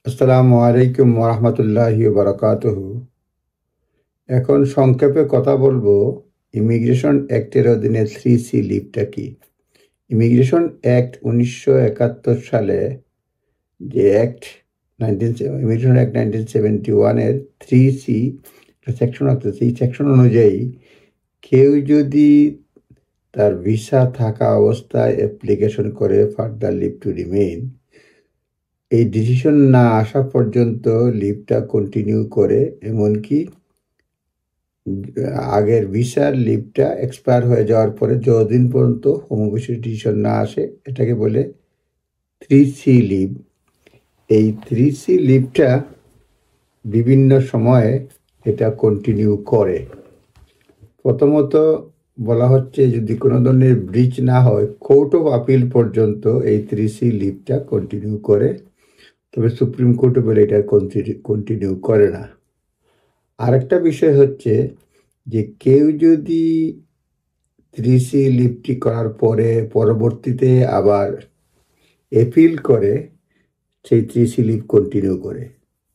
আসসালামু আলাইকুম ওরহমতুল্লাহি বারাকাতুহু। এখন সংক্ষেপে কথা বলবো ইমিগ্রেশন অ্যাক্টের অধীনে 3C লিভটা কি। ইমিগ্রেশন অ্যাক্ট 1971 সালে যে অ্যাক্ট ইমিগ্রেশন অ্যাক্ট 1971-এর 3C সেকশন আছে, সেই সেকশন অনুযায়ী কেউ যদি তার ভিসা থাকা অবস্থায় অ্যাপ্লিকেশন করে ফার্দার লিভ টু রিমেইন, এই ডিসিশন না আসা পর্যন্ত লিভটা কন্টিনিউ করে, এমনকি আগের ভিসার লিভটা এক্সপায়ার হয়ে যাওয়ার পরে যতদিন পর্যন্ত হোম অফিসের ডিসিশন না আসে, এটাকে বলে 3C লিভ। এই 3C লিভটা বিভিন্ন সময়ে এটা কন্টিনিউ করে। প্রথমত বলা হচ্ছে, যদি কোনো ধরনের ব্রিচ না হয়, কোর্ট অফ আপিল পর্যন্ত এই 3C লিভটা কন্টিনিউ করে, তবে সুপ্রিম কোর্টে বলে এটা কন্টিনিউ করে না। আরেকটা বিষয় হচ্ছে যে কেউ যদি 3C লিভটি করার পরে পরবর্তীতে আবার অ্যাপিল করে, সেই 3C লিভ কন্টিনিউ করে।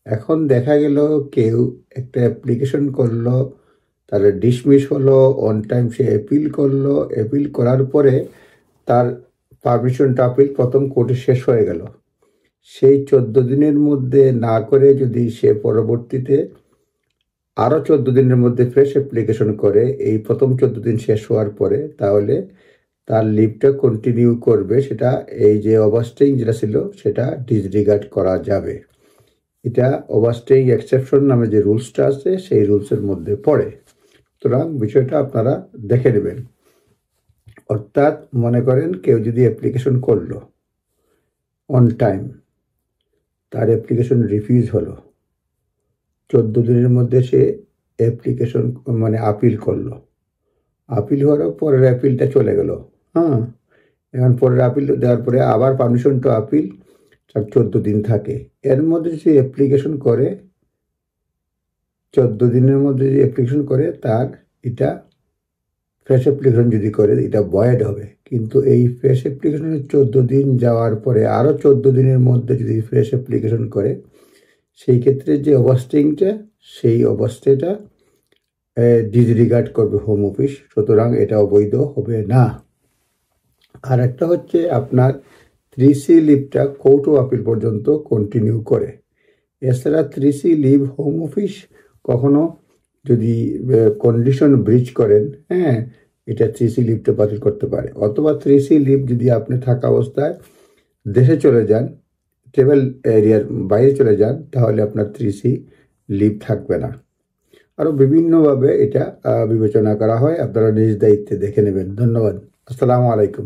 এখন দেখা গেল কেউ একটা অ্যাপ্লিকেশন করলো, তাহলে ডিসমিস হলো, অন টাইম সে অ্যাপিল করলো, অ্যাপিল করার পরে তার পারমিশন টু আপিল প্রথম কোর্টে শেষ হয়ে গেল। সেই 14 দিনের মধ্যে না করে যদি সে পরবর্তীতে আরও 14 দিনের মধ্যে ফ্রেশ অ্যাপ্লিকেশন করে এই প্রথম 14 দিন শেষ হওয়ার পরে, তাহলে তার লিভটা কন্টিনিউ করবে। সেটা এই যে ওভারস্টেইং যেটা ছিল সেটা ডিসরিগার্ড করা যাবে। এটা ওভারস্টেইং এক্সেপশন নামে যে রুলসটা আছে সেই রুলসের মধ্যে পড়ে। সুতরাং বিষয়টা আপনারা দেখে নেবেন। অর্থাৎ মনে করেন কেউ যদি অ্যাপ্লিকেশন করলো অন টাইম, তার অ্যাপ্লিকেশন রিফিউজ হলো, 14 দিনের মধ্যে সে অ্যাপ্লিকেশন আপিল করলো, আপিল হওয়ার পরের অ্যাপিলটা চলে গেল। হ্যাঁ, এখন পরের আপিল দেওয়ার পরে আবার পারমিশন টু আপিল তার 14 দিন থাকে। এর মধ্যে সে অ্যাপ্লিকেশন করে, 14 দিনের মধ্যে যদি অ্যাপ্লিকেশন করে, তার এটা ফ্রেশ অ্যাপ্লিকেশন যদি করে এটা ভয়েড হবে। কিন্তু এই ফ্রেশ অ্যাপ্লিকেশনের 14 দিন যাওয়ার পরে আরও 14 দিনের মধ্যে যদি ফ্রেশ অ্যাপ্লিকেশন করে, সেই ক্ষেত্রে যে ওভারস্টেইংটা, সেই ওভারস্টেটা ডিসরিগার্ড করবে হোম অফিস। সুতরাং এটা অবৈধ হবে না। আর একটা হচ্ছে আপনার 3C লিভটা কোর্ট অফ আপিল পর্যন্ত কন্টিনিউ করে। এছাড়া 3C লিভ হোম অফিস কখনো যদি কন্ডিশন ব্রিচ করেন, হ্যাঁ, এটা 3C লিভটা বাতিল করতে পারে। অথবা 3C লিভ যদি আপনি থাকা অবস্থায় দেশে চলে যান, ট্রাভেল এরিয়ার বাইরে চলে যান, তাহলে আপনার 3C লিভ থাকবে না। আরও বিভিন্নভাবে এটা বিবেচনা করা হয়। আপনারা নিজ দায়িত্বে দেখে নেবেন। ধন্যবাদ। আসসালামু আলাইকুম।